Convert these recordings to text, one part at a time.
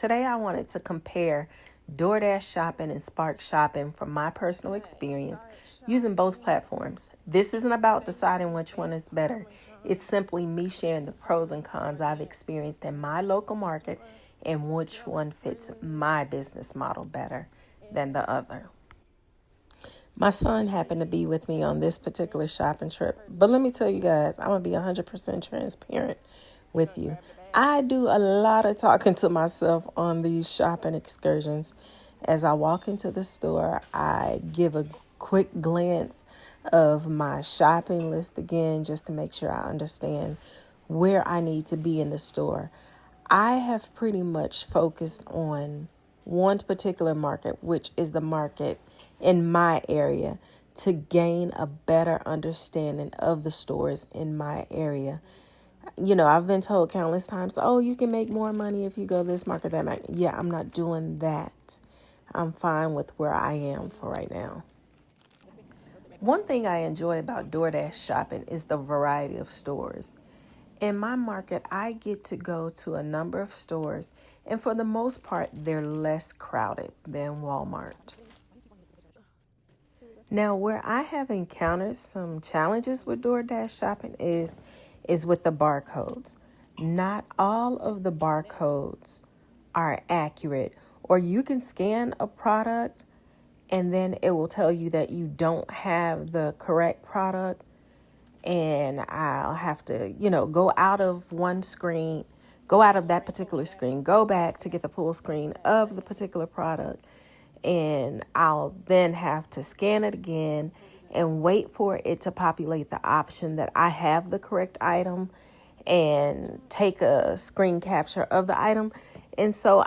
Today I wanted to compare DoorDash shopping and Spark shopping from my personal experience using both platforms. This isn't about deciding which one is better. It's simply me sharing the pros and cons I've experienced in my local market and which one fits my business model better than the other. My son happened to be with me on this particular shopping trip. But let me tell you guys, I'm going to be 100% transparent with you. I do a lot of talking to myself on these shopping excursions. As I walk into the store, I give a quick glance of my shopping list again, just to make sure I understand where I need to be in the store. I have pretty much focused on one particular market, which is the market in my area, to gain a better understanding of the stores in my area. You know, I've been told countless times, oh, you can make more money if you go this market, that market. Yeah, I'm not doing that. I'm fine with where I am for right now. One thing I enjoy about DoorDash shopping is the variety of stores. In my market, I get to go to a number of stores, and for the most part, they're less crowded than Walmart. Now, where I have encountered some challenges with DoorDash shopping is with the barcodes. Not all of the barcodes are accurate, or you can scan a product and then it will tell you that you don't have the correct product, and I'll have to, go out of one screen, go out of that particular screen, go back to get the full screen of the particular product. And I'll then have to scan it again and wait for it to populate the option that I have the correct item and take a screen capture of the item. And so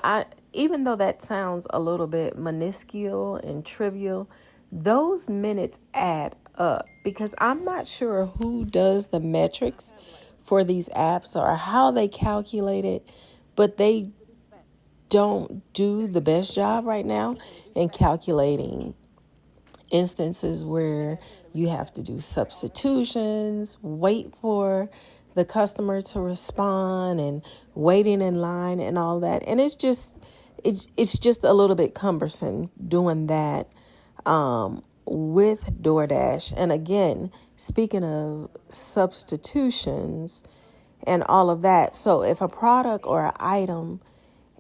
even though that sounds a little bit minuscule and trivial, those minutes add up because I'm not sure who does the metrics for these apps or how they calculate it, but they don't do the best job right now in calculating instances where you have to do substitutions, wait for the customer to respond, and waiting in line and all that. And it's just a little bit cumbersome doing that with DoorDash. And again, speaking of substitutions and all of that, so if a product or an item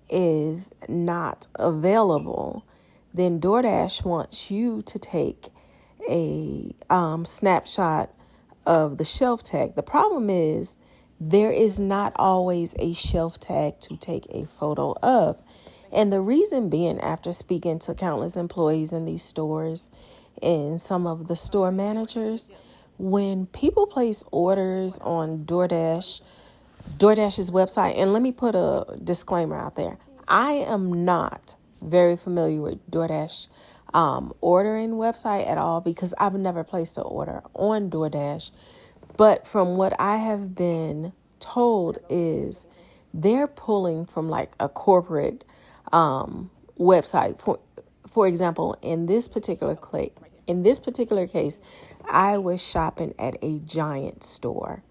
is not available, then DoorDash wants you to take a snapshot of the shelf tag. The problem is there is not always a shelf tag to take a photo of. And the reason being, after speaking to countless employees in these stores and some of the store managers, when people place orders on DoorDash's website, and let me put a disclaimer out there. I am not very familiar with DoorDash ordering website at all because I've never placed an order on DoorDash. But from what I have been told is they're pulling from like a corporate website. For example, in this particular case, I was shopping at a Giant store.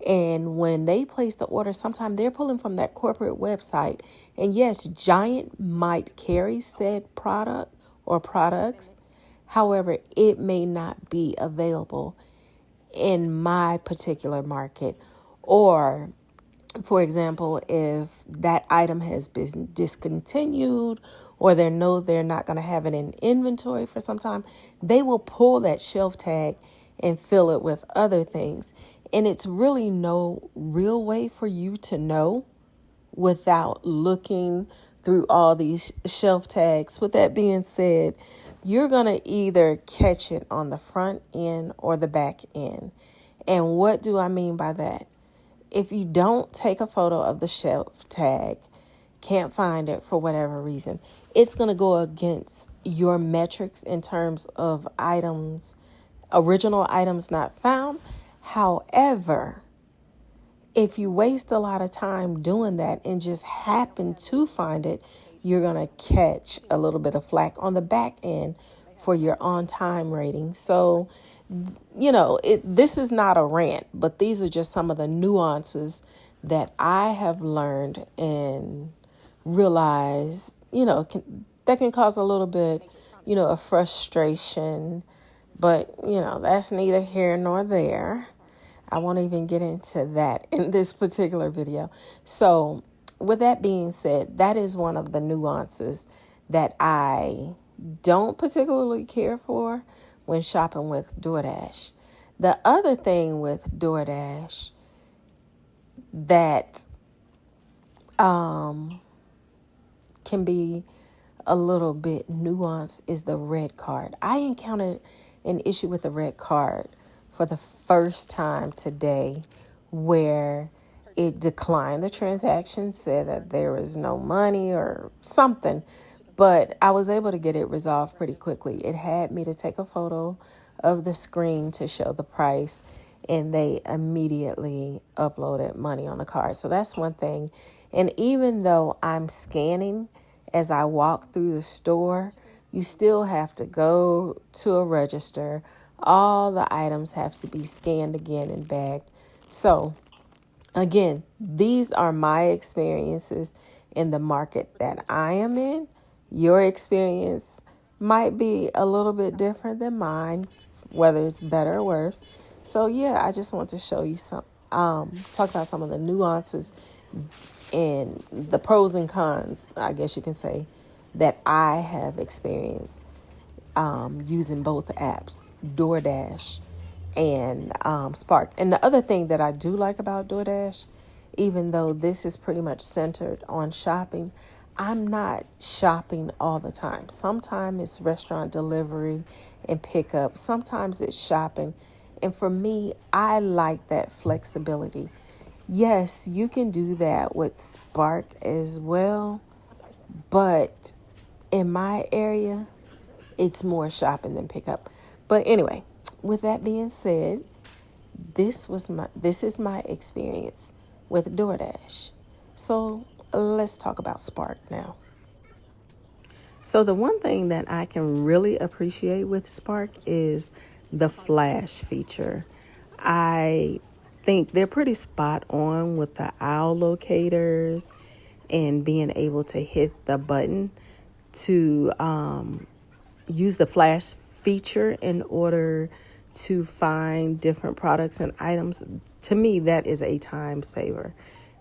And when they place the order, sometimes they're pulling from that corporate website. And yes, Giant might carry said product or products. However, it may not be available in my particular market. Or, for example, if that item has been discontinued or they're not going to have it in inventory for some time, they will pull that shelf tag and fill it with other things. And it's really no real way for you to know without looking through all these shelf tags. With that being said, you're going to either catch it on the front end or the back end. And what do I mean by that? If you don't take a photo of the shelf tag, can't find it for whatever reason, it's going to go against your metrics in terms of original items not found. However, if you waste a lot of time doing that and just happen to find it, you're going to catch a little bit of flack on the back end for your on-time rating. So, this is not a rant, but these are just some of the nuances that I have learned in realize, that can cause a little bit, of frustration. But, that's neither here nor there. I won't even get into that in this particular video. So, with that being said, that is one of the nuances that I don't particularly care for when shopping with DoorDash. The other thing with DoorDash that can be a little bit nuanced is the red card. I encountered an issue with the red card for the first time today, where it declined the transaction, said that there was no money or something, but I was able to get it resolved pretty quickly. It had me to take a photo of the screen to show the price, and they immediately uploaded money on the card. So that's one thing. And even though I'm scanning as I walk through the store, you still have to go to a register. All the items have to be scanned again and bagged. So again, these are my experiences in the market that I am in. Your experience might be a little bit different than mine, whether it's better or worse. So yeah, I just want to show you talk about some of the nuances and the pros and cons, I guess you can say, that I have experienced using both apps, DoorDash and Spark. And the other thing that I do like about DoorDash, even though this is pretty much centered on shopping, I'm not shopping all the time. Sometimes it's restaurant delivery and pickup. Sometimes it's shopping. And for me, I like that flexibility. Yes, you can do that with Spark as well, but in my area, it's more shopping than pickup. But anyway, with that being said, this is my experience with DoorDash. So let's talk about Spark now. So the one thing that I can really appreciate with Spark is the flash feature. I think they're pretty spot on with the aisle locators and being able to hit the button to use the flash feature in order to find different products and items. To me, that is a time saver.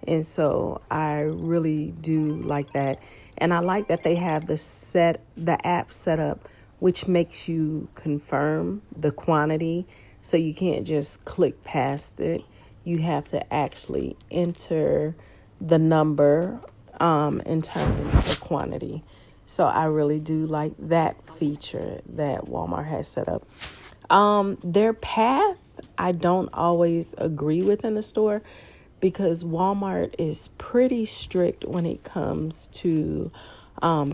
And so I really do like that. And I like that they have the app set up, which makes you confirm the quantity. So you can't just click past it. You have to actually enter the number in terms of the quantity. So I really do like that feature that Walmart has set up. Their path, I don't always agree with in the store, because Walmart is pretty strict when it comes to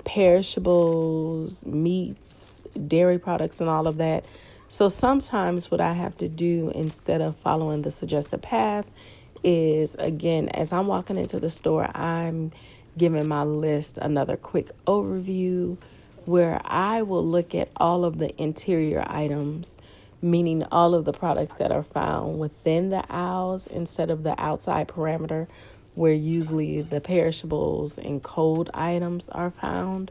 perishables, meats, dairy products, and all of that. So sometimes what I have to do instead of following the suggested path is, again, as I'm walking into the store, I'm giving my list another quick overview where I will look at all of the interior items, meaning all of the products that are found within the aisles instead of the outside perimeter where usually the perishables and cold items are found.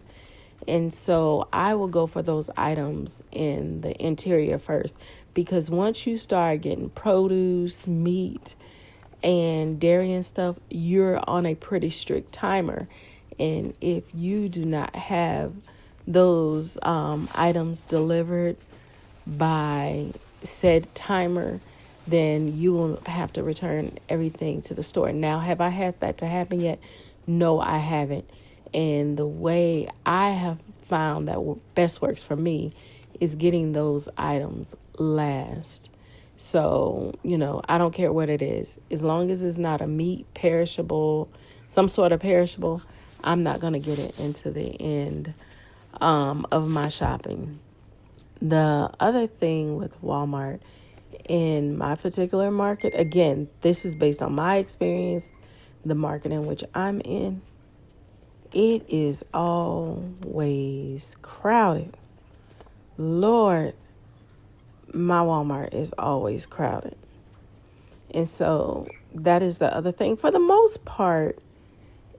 And so I will go for those items in the interior first, because once you start getting produce, meat, and dairy and stuff, you're on a pretty strict timer. And if you do not have those items delivered by said timer, then you will have to return everything to the store. Now, have I had that to happen yet? No, I haven't. And the way I have found that best works for me is getting those items last. So, I don't care what it is. As long as it's not a meat, perishable, some sort of perishable, I'm not going to get it into the end of my shopping. The other thing with Walmart in my particular market, again, this is based on my experience, the market in which I'm in, it is always crowded. Lord, my Walmart is always crowded. And so that is the other thing. For the most part,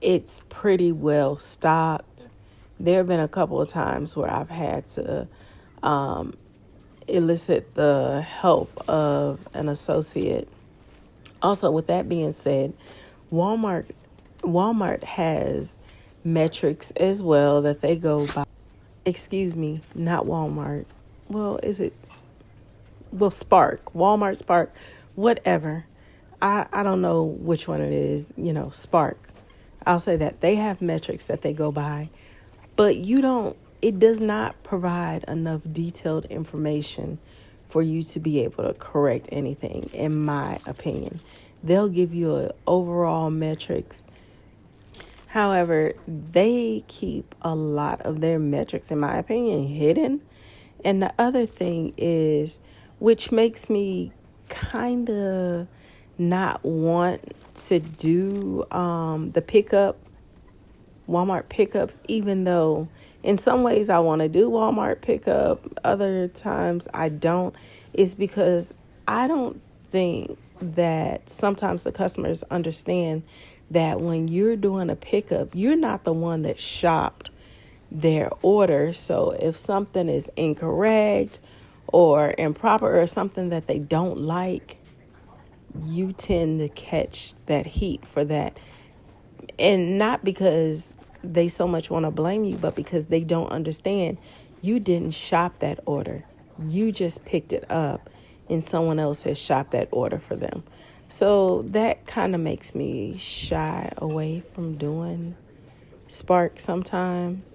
it's pretty well stocked. There have been a couple of times where I've had to elicit the help of an associate. Also, with that being said, Walmart has metrics as well that they go by. Excuse me, not Walmart. Well, is it? Well, Spark, Walmart, Spark, whatever. I don't know which one it is, Spark. I'll say that they have metrics that they go by, but it does not provide enough detailed information for you to be able to correct anything, in my opinion. They'll give you an overall metrics. However, they keep a lot of their metrics, in my opinion, hidden. And the other thing is, which makes me kind of not want to do the Walmart pickups, even though in some ways I want to do Walmart pickup, other times I don't, is because I don't think that sometimes the customers understand that when you're doing a pickup, you're not the one that shopped their order. So if something is incorrect or improper or something that they don't like, you tend to catch that heat for that. And not because they so much want to blame you, but because they don't understand you didn't shop that order. You just picked it up and someone else has shopped that order for them. So that kind of makes me shy away from doing Spark sometimes.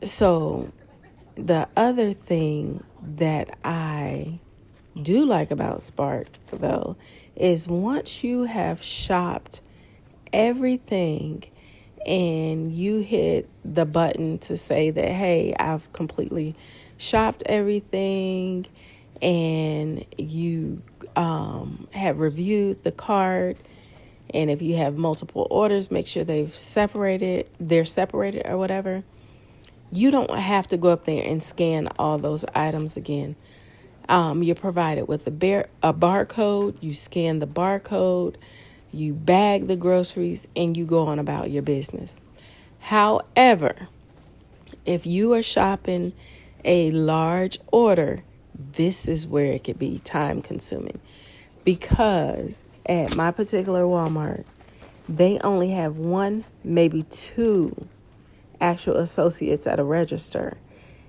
So the other thing that I do like about Spark, though, is once you have shopped everything and you hit the button to say that, hey, I've completely shopped everything, and you have reviewed the cart, and if you have multiple orders, make sure they're separated or whatever. You don't have to go up there and scan all those items again. You're provided with a barcode. You scan the barcode, you bag the groceries, and you go on about your business. However, if you are shopping a large order, this is where it could be time consuming, because at my particular Walmart, they only have one, maybe two actual associates at a register.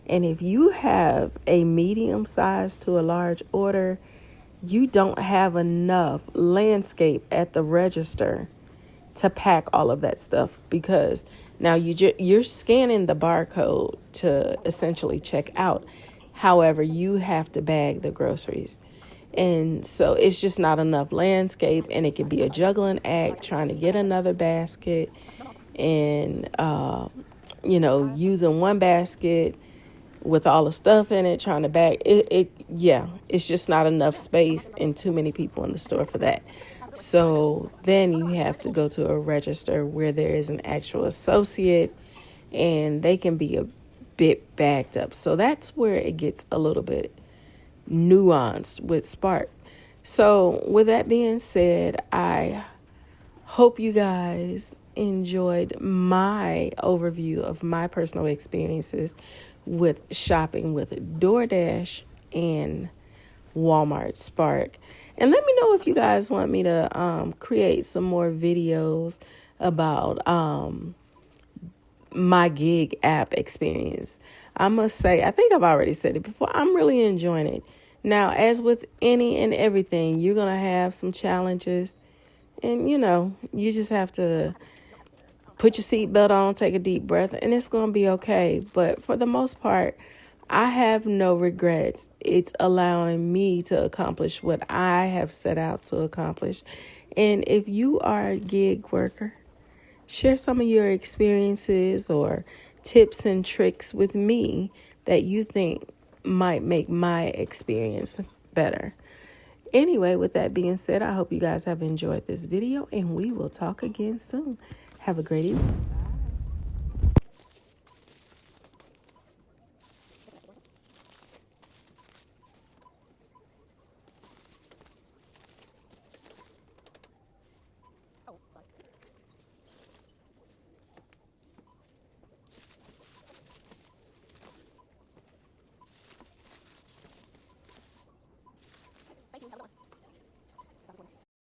And if you have a medium size to a large order, you don't have enough landscape at the register to pack all of that stuff, because now you're scanning the barcode to essentially check out. However, you have to bag the groceries. And so it's just not enough landscape, and it could be a juggling act trying to get another basket and, using one basket with all the stuff in it, trying to bag it. It's just not enough space and too many people in the store for that. So then you have to go to a register where there is an actual associate, and they can be a bit backed up. So that's where it gets a little bit nuanced with Spark. So with that being said, I hope you guys enjoyed my overview of my personal experiences with shopping with DoorDash and Walmart Spark. And let me know if you guys want me to create some more videos about my gig app experience. I must say, I think I've already said it before, I'm really enjoying it. Now, as with any and everything, you're going to have some challenges. And, you just have to put your seatbelt on, take a deep breath, and it's going to be okay. But for the most part, I have no regrets. It's allowing me to accomplish what I have set out to accomplish. And if you are a gig worker, share some of your experiences or tips and tricks with me that you think might make my experience better. Anyway, with that being said, I hope you guys have enjoyed this video, and we will talk again soon. Have a great evening.